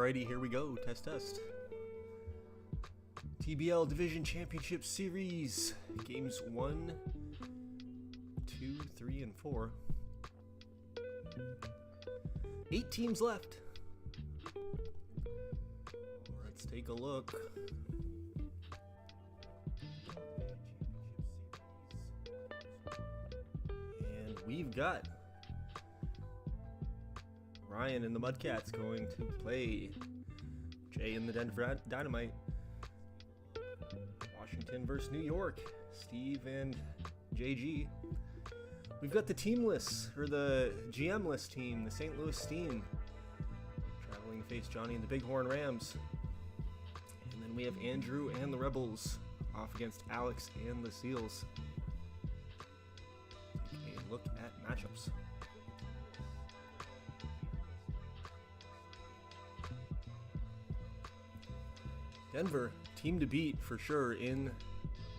Alrighty, here we go. Test. TBL Division Championship Series. Games 1, 2, 3, and 4. 8 teams left. Let's take a look. And we've got Ryan and the Mudcats going to play Jay and the Denver Dynamite. Washington versus New York, Steve and JG. We've got the teamless, or the GM-less team, the St. Louis Steam, traveling to face Johnny and the Bighorn Rams. And then we have Andrew and the Rebels off against Alex and the Seals. Take a look at matchups. Denver, team to beat for sure in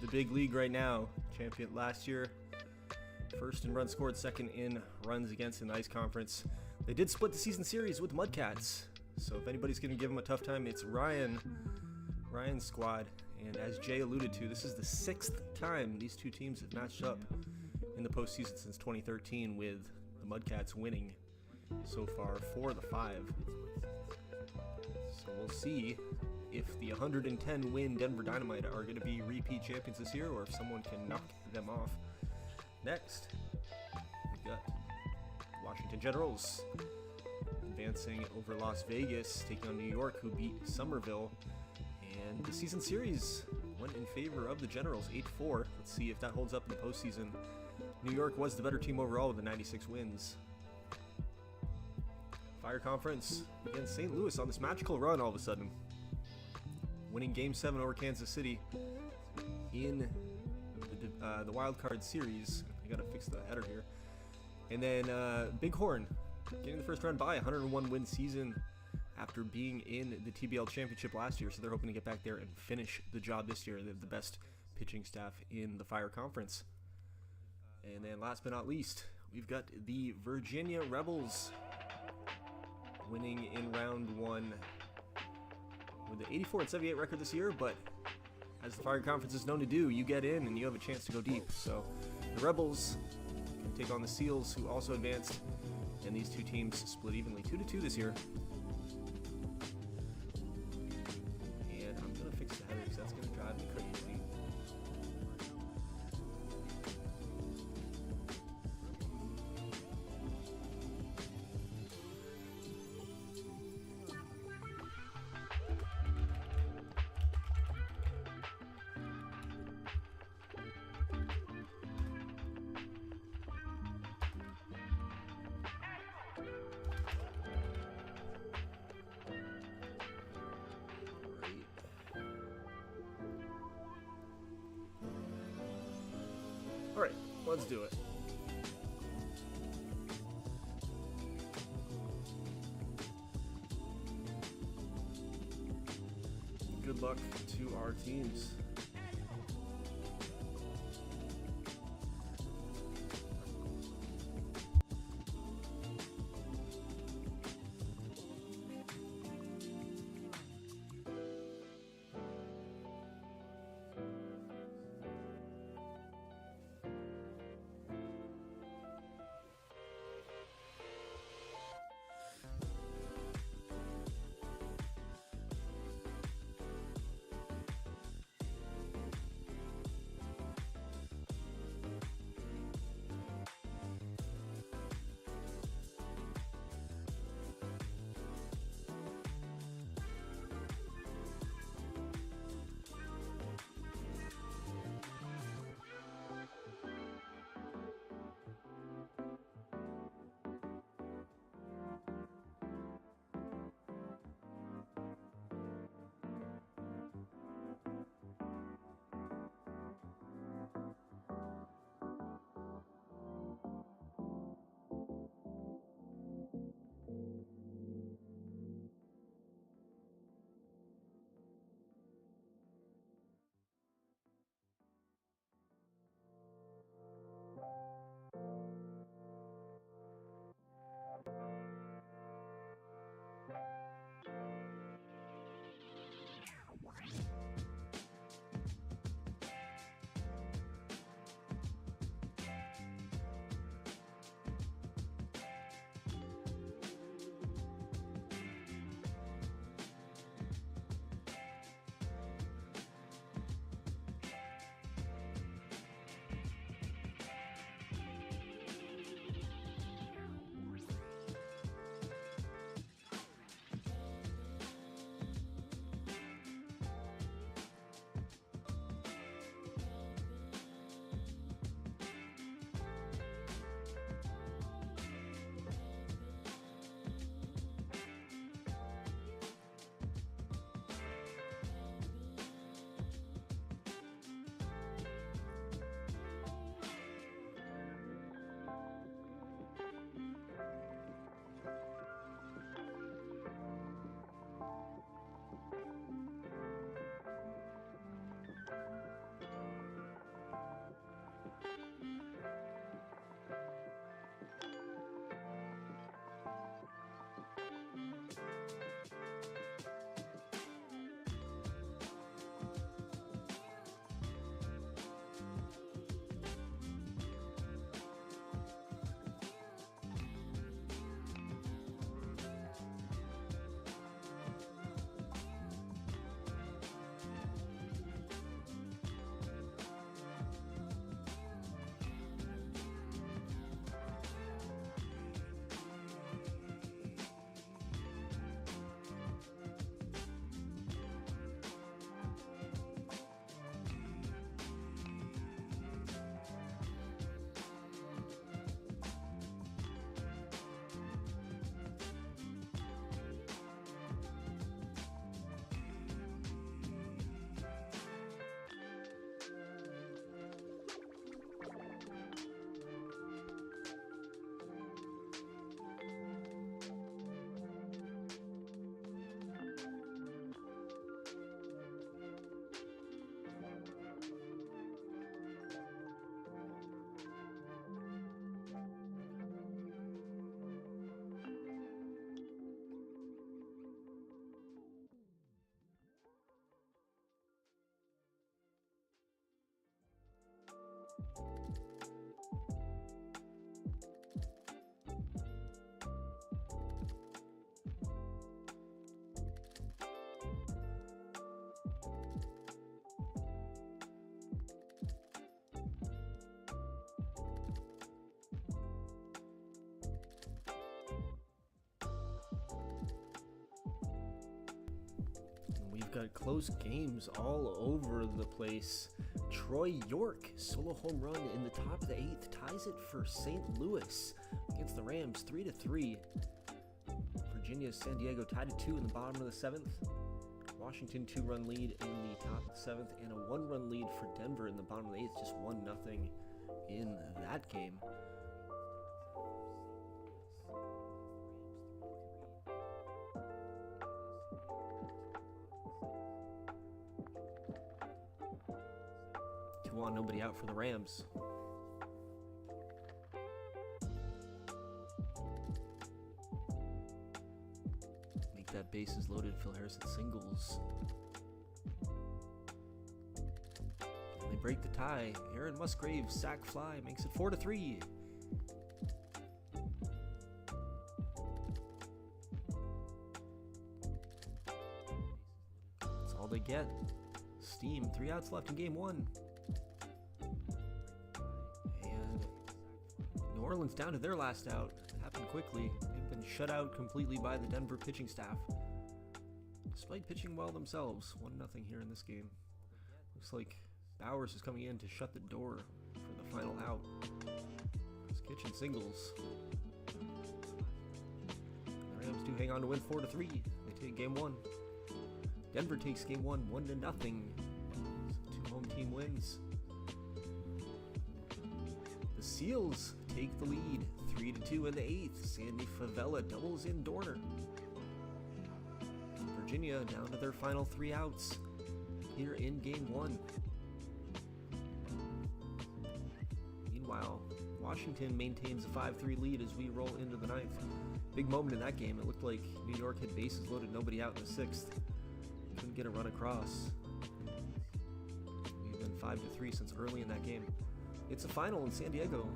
the big league right now. Champion last year, first in runs scored, second in runs against in the Ice Conference. They did split the season series with Mudcats, so if anybody's going to give them a tough time, it's Ryan's squad. And as Jay alluded to, this is the 6th time these two teams have matched up in the postseason since 2013, with the Mudcats winning so far 4 of the 5. So we'll see if the 110-win Denver Dynamite are going to be repeat champions this year, or if someone can knock them off. Next, we've got Washington Generals advancing over Las Vegas, taking on New York, who beat Somerville. And the season series went in favor of the Generals, 8-4. Let's see if that holds up in the postseason. New York was the better team overall with the 96 wins. Fire Conference against St. Louis on this magical run all of a sudden, winning Game 7 over Kansas City in the Wild Card Series. I gotta fix the header here. And then Bighorn getting the first round bye, 101-win season after being in the TBL Championship last year. So they're hoping to get back there and finish the job this year. They have the best pitching staff in the Fire Conference. And then last but not least, we've got the Virginia Rebels winning in round 1 with the 84-78 record this year, but as the Fire Conference is known to do, you get in and you have a chance to go deep. So the Rebels can take on the Seals, who also advanced, and these two teams split evenly 2-2 this year. And I'm gonna fix the header because that's gonna drive me crazy. Alright, let's do it. Good luck to our teams. We've got close games all over the place. Troy York, solo home run in the top of the 8th, ties it for St. Louis against the Rams, 3-3. Virginia's San Diego tied at 2 in the bottom of the 7th. Washington 2-run lead in the top of the 7th, and a 1-run lead for Denver in the bottom of the 8th, just 1-0 in that game. Two on, nobody out for the Rams. Make that bases loaded. Phil Harrison singles. And they break the tie. Aaron Musgrave sac fly makes it 4-3. That's all they get. Steam. 3 outs left in game 1. New Orleans down to their last out. It happened quickly. They've been shut out completely by the Denver pitching staff, despite pitching well themselves. 1-0 here in this game. Looks like Bowers is coming in to shut the door for the final out. It's Kitchen singles. The Rams do hang on to win 4-3. They take game 1. Denver takes game 1 1-0. 2 home team wins. The Seals take the lead, 3-2 in the 8th. Sandy Favela doubles in Dorner. Virginia down to their final 3 outs here in game 1. Meanwhile, Washington maintains a 5-3 lead as we roll into the 9th. Big moment in that game. It looked like New York had bases loaded, nobody out in the 6th. Couldn't get a run across. We've been 5-3 since early in that game. It's a final in San Diego.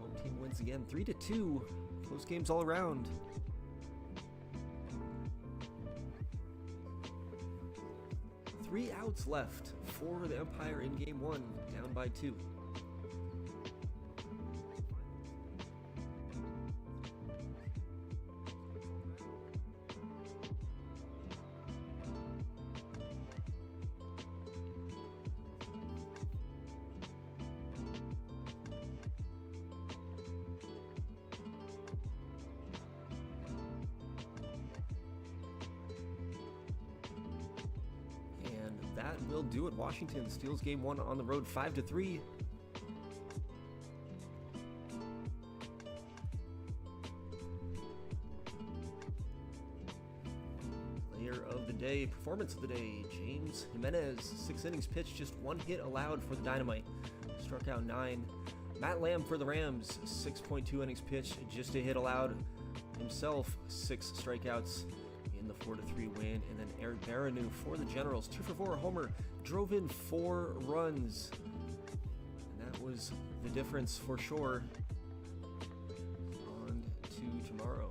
Home team wins again, 3-2. Close games all around. Three outs left for the Empire in game 1, down by 2. That will do it. Washington steals game 1 on the road, 5-3. Player of the day, performance of the day, James Jimenez. 6 innings pitched, just 1 hit allowed for the Dynamite. Struck out 9. Matt Lamb for the Rams, 6.2 innings pitched, just a hit allowed. Himself, 6 strikeouts in the 4-3 win. And then Eric Baranu for the Generals, 2-for-4 homer, drove in 4 runs, and that was the difference for sure. On to tomorrow.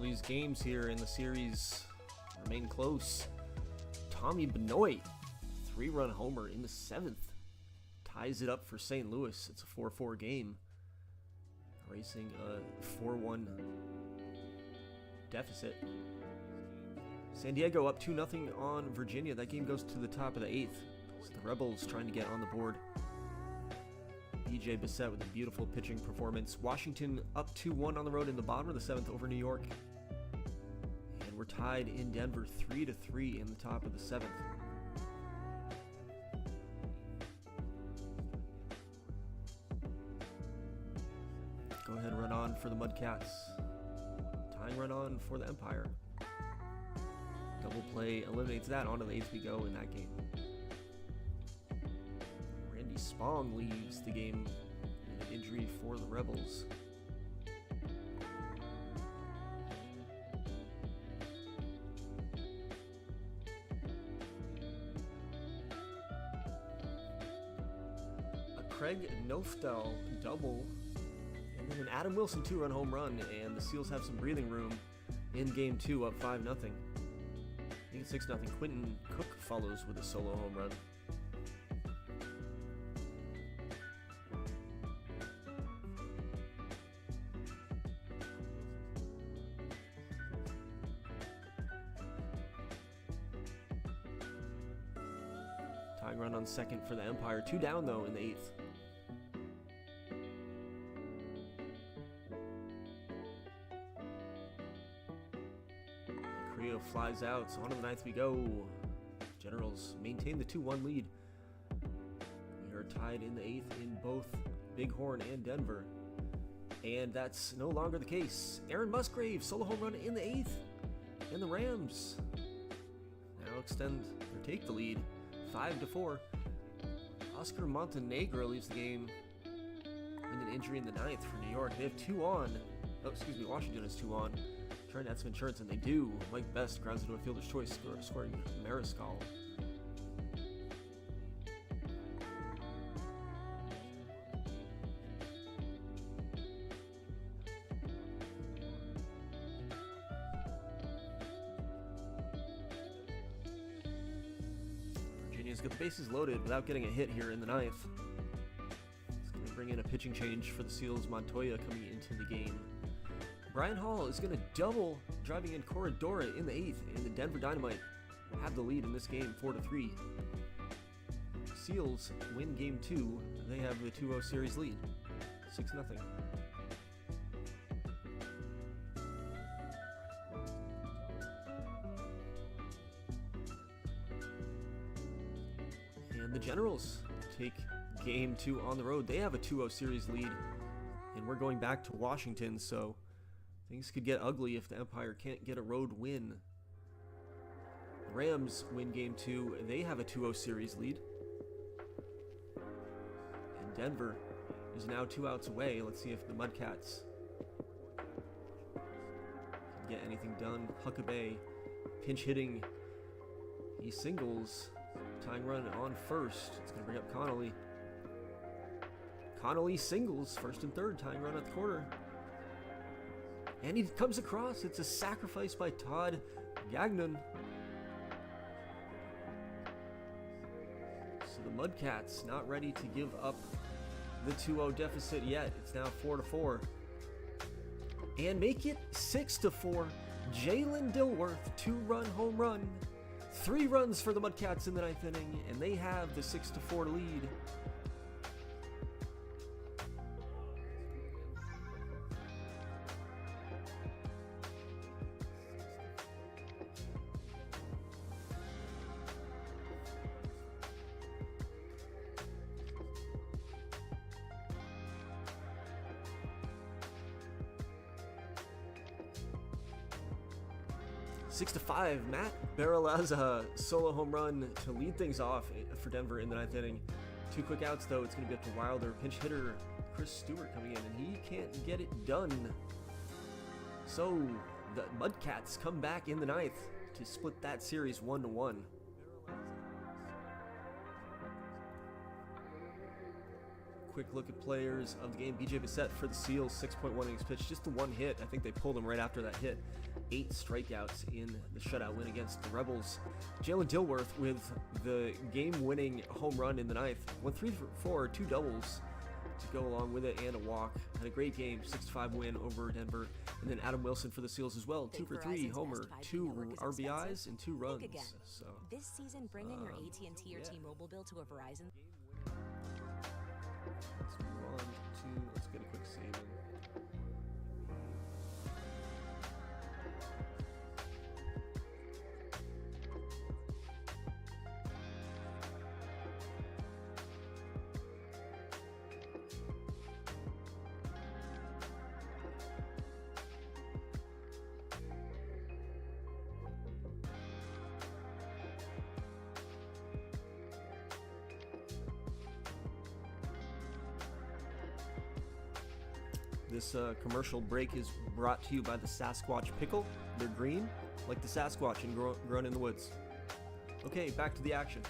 these games here in the series remain close. Tommy Benoit, 3-run homer in the 7th, ties it up for St. Louis. It's a 4-4 game, racing a 4-1 deficit. San Diego up 2-0 on Virginia. That game goes to the top of the 8th. It's the Rebels trying to get on the board. BJ Bissett with a beautiful pitching performance. Washington up 2-1 on the road in the bottom of the 7th over New York. And we're tied in Denver 3-3 in the top of the 7th. Go ahead and run on for the Mudcats. Tying run on for the Empire. Double play eliminates that. On to the 8th we go in that game. Randy Spong leaves the game with an injury for the Rebels. A Craig Noftel double, and then an Adam Wilson 2-run home run, and the Seals have some breathing room in game 2 up 5-0. I think it's 6-0. Quentin Cook follows with a solo home run. Tying run on second for the Empire. 2 down though in the 8th. Flies out, so on to the 9th we go. Generals maintain the 2-1 lead. We are tied in the 8th in both Bighorn and Denver, and that's no longer the case. Aaron Musgrave solo home run in the 8th, and the Rams now extend or take the lead 5-4. Oscar Montenegro leaves the game with an injury in the 9th for New York. They have 2 on. Washington has 2 on. Trying to add some insurance, and they do. Mike Best grounds into a fielder's choice, scoring Mariscal. Virginia's got the bases loaded without getting a hit here in the 9th. It's going to bring in a pitching change for the Seals. Montoya coming into the game. Brian Hall is going to double, driving in Corridora in the 8th, and the Denver Dynamite have the lead in this game 4-3. Seals win game 2. They have the 2-0 series lead, 6-0. And the Generals take game 2 on the road. They have a 2-0 series lead, and we're going back to Washington, so things could get ugly if the Empire can't get a road win. The Rams win game 2. They have a 2-0 series lead. And Denver is now 2 outs away. Let's see if the Mudcats can get anything done. Huckabee pinch hitting. He singles. Tying run on first. It's going to bring up Connolly. Connolly singles first and third. Tying run at the corner. And he comes across. It's a sacrifice by Todd Gagnon. So the Mudcats not ready to give up the 2-0 deficit yet. It's now 4-4. And make it 6-4. Jalen Dilworth, 2-run home run. 3 runs for the Mudcats in the 9th inning, and they have the 6-4 lead. Six to 5, Matt Barrelaza solo home run to lead things off for Denver in the 9th inning. 2 quick outs though, it's going to be up to Wilder. Pinch hitter Chris Stewart coming in, and he can't get it done. So the Mudcats come back in the 9th to split that series 1-1. Quick look at players of the game. BJ Bissett for the Seals, 6.1 innings pitched, just the 1 hit. I think they pulled him right after that hit. 8 strikeouts in the shutout win against the Rebels. Jalen Dilworth with the game-winning home run in the ninth. Went 3 for 4, 2 doubles to go along with it, and a walk. Had a great game, 6-5 win over Denver. And then Adam Wilson for the Seals as well, 2 for 3, homer, 2 RBIs, and 2 runs. So this season, bring in your AT&T or T-Mobile bill to a Verizon. Let's move on to, let's get a quick save in. This commercial break is brought to you by the Sasquatch Pickle. They're green, like the Sasquatch, and grown in the woods. Okay, back to the action.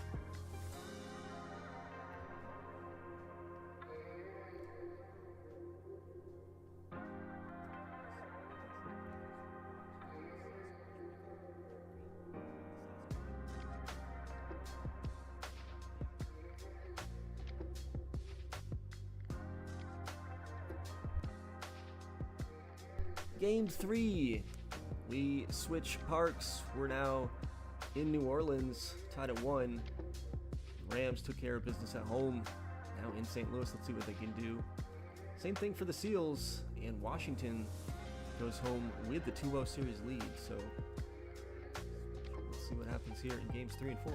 Game 3, we switch parks. We're now in New Orleans, tied at 1. Rams took care of business at home. Now in St. Louis, let's see what they can do. Same thing for the Seals, and Washington goes home with the 2-0 series lead. So let's see what happens here in games 3 and 4.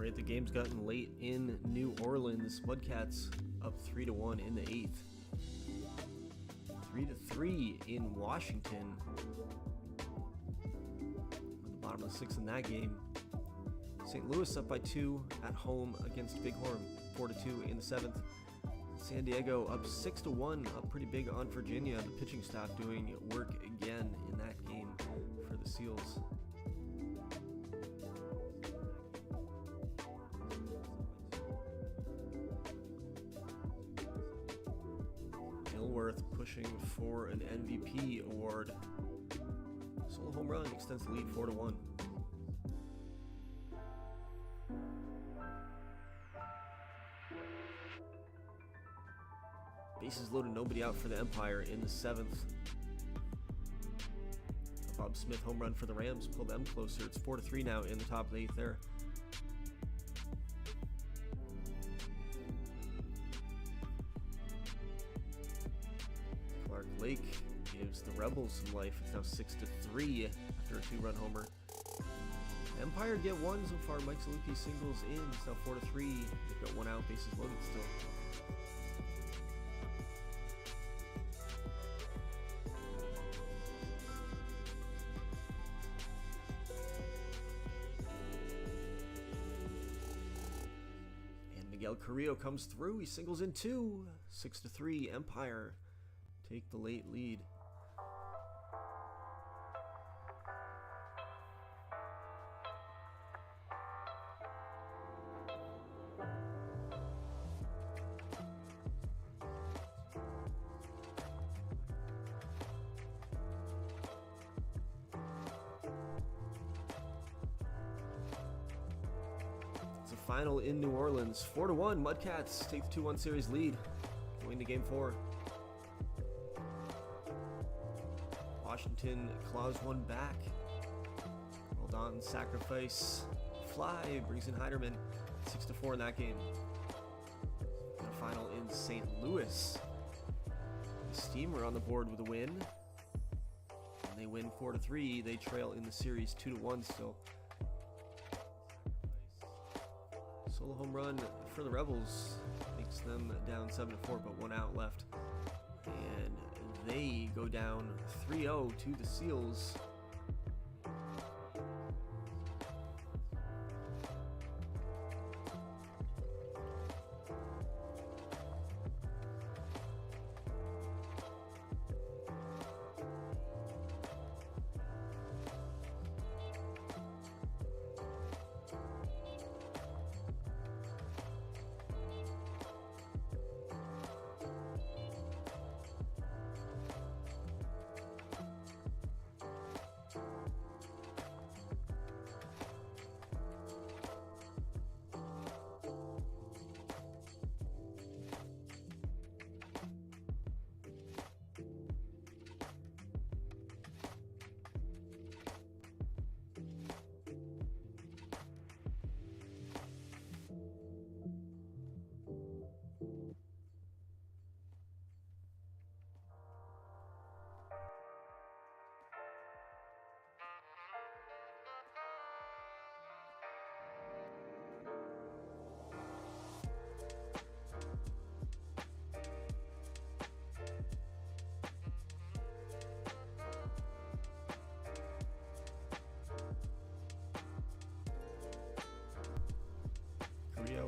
Alright, the game's gotten late in New Orleans. Mudcats up 3-1 in the 8th. 3-3 in Washington. At the bottom of the 6th in that game. St. Louis up by 2 at home against Bighorn. 4-2 in the 7th. San Diego up 6-1, up pretty big on Virginia. The pitching staff doing work again in that game for the Seals. Ilworth pushing for an MVP award. Solo home run extends the lead 4-1. Bases loaded, nobody out for the Empire in the 7th. Bob Smith home run for the Rams pulled them closer. It's 4-3 now in the top of the 8th there. Clark Lake gives the Rebels some life. It's now 6-3 after a 2-run homer. Empire get one so far. Mike Zaluki singles in. It's now 4-3. They've got one out, bases loaded still. Miguel Carrillo comes through. He singles in 2. 6-3. Empire take the late lead. Final in New Orleans, 4-1. Mudcats take the 2-1 series lead, going to Game 4. Washington claws one back. Well done, sacrifice fly brings in Heiderman, 6-4 in that game. And a final in St. Louis. The Steamer on the board with a win, and they win 4-3. They trail in the series 2-1 still. Solo home run for the Rebels makes them down 7-4, but one out left. And they go down 3-0 to the Seals.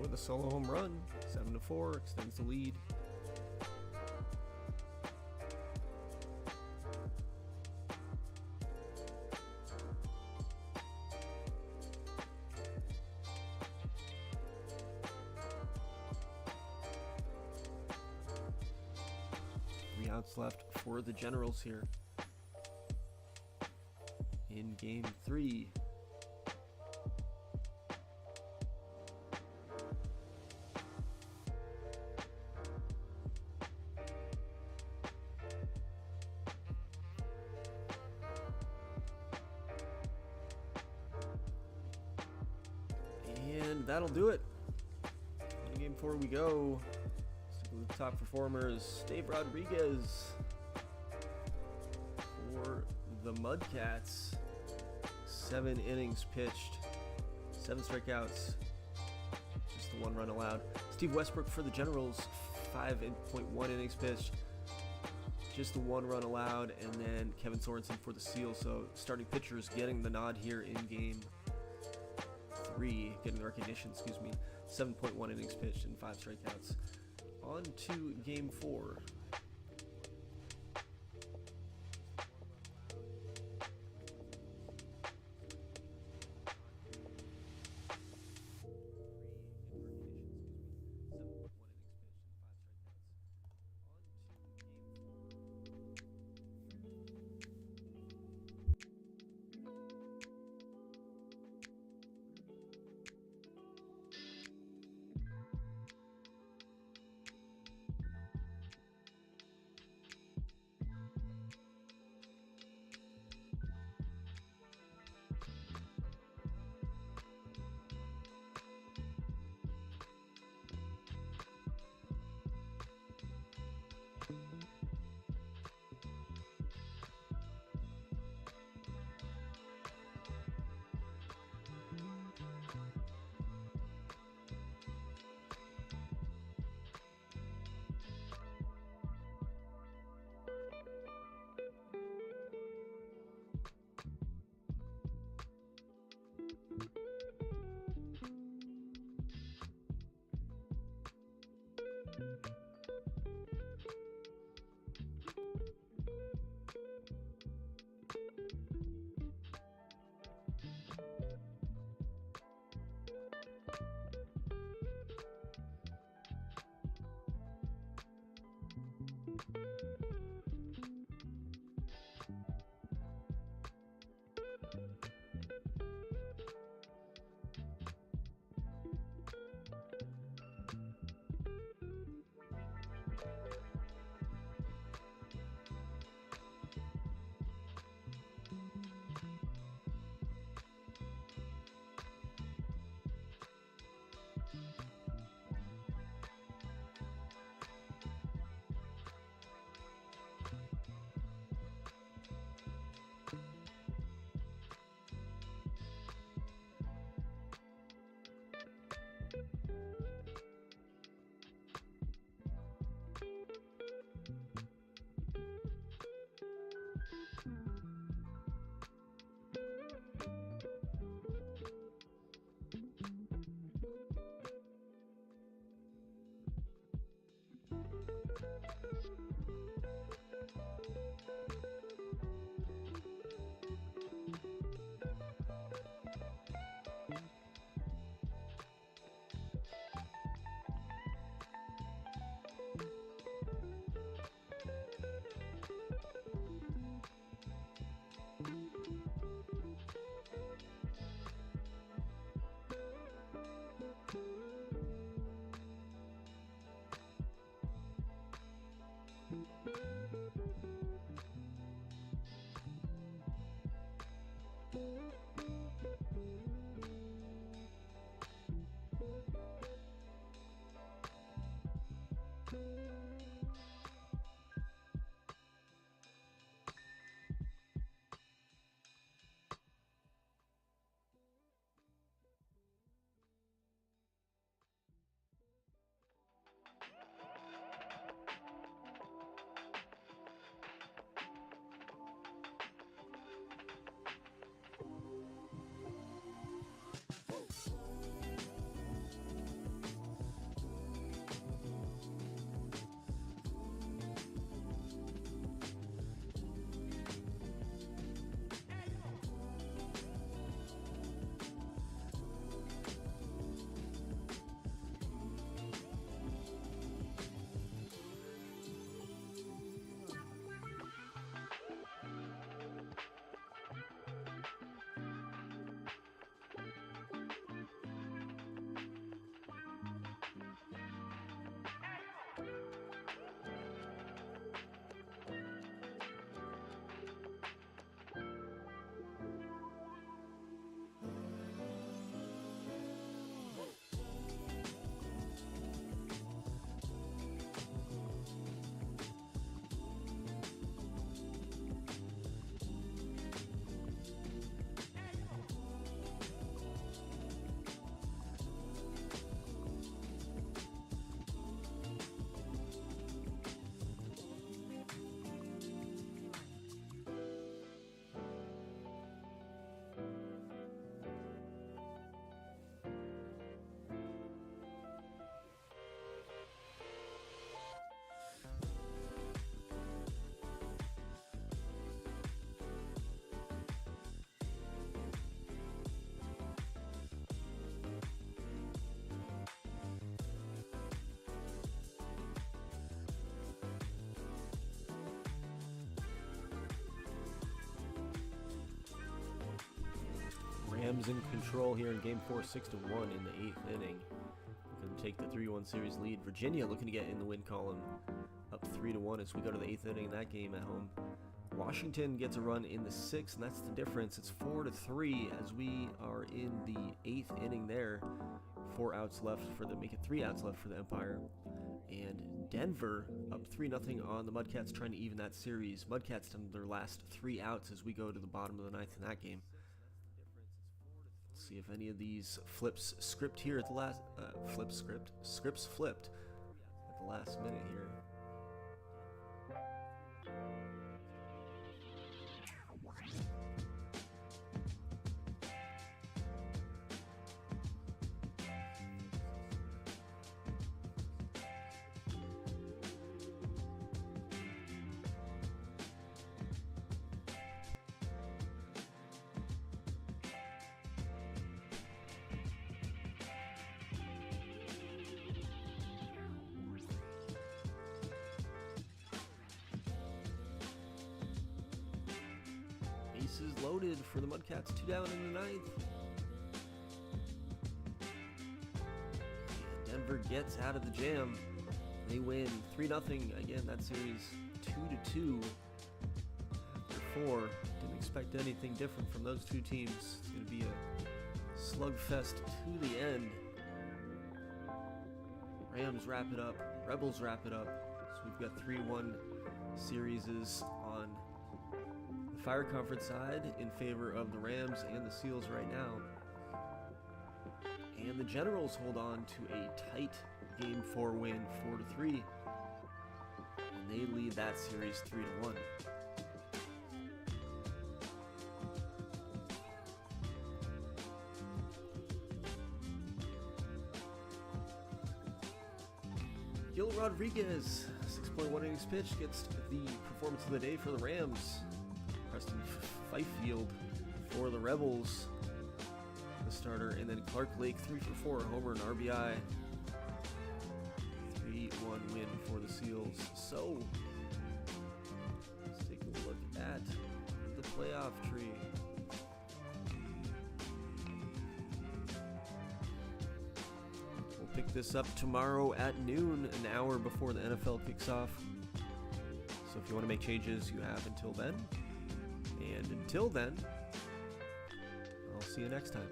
With a solo home run, 7-4, extends the lead. Three outs left for the Generals here in Game 3. And that'll do it. In Game 4 we go. Stick with the top performers. Dave Rodriguez for the Mudcats. 7 innings pitched, 7 strikeouts, just the 1 run allowed. Steve Westbrook for the Generals, 5.1 innings pitched, just the 1 run allowed, and then Kevin Sorensen for the Seal. So starting pitchers getting the nod here in game 3, getting the recognition, 7.1 innings pitched and 5 strikeouts. On to game 4. Rams in control here in Game 4, 6-1 in the 8th inning. Going to take the 3-1 series lead. Virginia looking to get in the win column, up 3-1 as we go to the 8th inning in that game at home. Washington gets a run in the 6th, and that's the difference. It's 4-3 as we are in the 8th inning there. 4 outs left for the make it 3 outs left for the Empire. And Denver up 3-0 on the Mudcats, trying to even that series. Mudcats done their last 3 outs as we go to the bottom of the 9th in that game. Let's see if any of these flips script here at the last scripts flipped at the last minute here. Bases loaded for the Mudcats, 2 down in the 9th. And Denver gets out of the jam. They win 3-0. Again, that series 2-2 after 4. Didn't expect anything different from those two teams. It's going to be a slugfest to the end. Rams wrap it up. Rebels wrap it up. So we've got 3-1 series on Fire Conference side in favor of the Rams and the Seals right now. And the Generals hold on to a tight Game 4 win, 4-3. And they lead that series 3-1. Gil Rodriguez, 6.1 innings pitched, gets the performance of the day for the Rams. Preston Fifield for the Rebels, the starter, and then Clark Lake 3 for 4, homer and RBI. 3-1 win for the Seals. So let's take a look at the playoff tree. We'll pick this up tomorrow at noon, an hour before the NFL kicks off. So if you want to make changes, you have until then. And until then, I'll see you next time.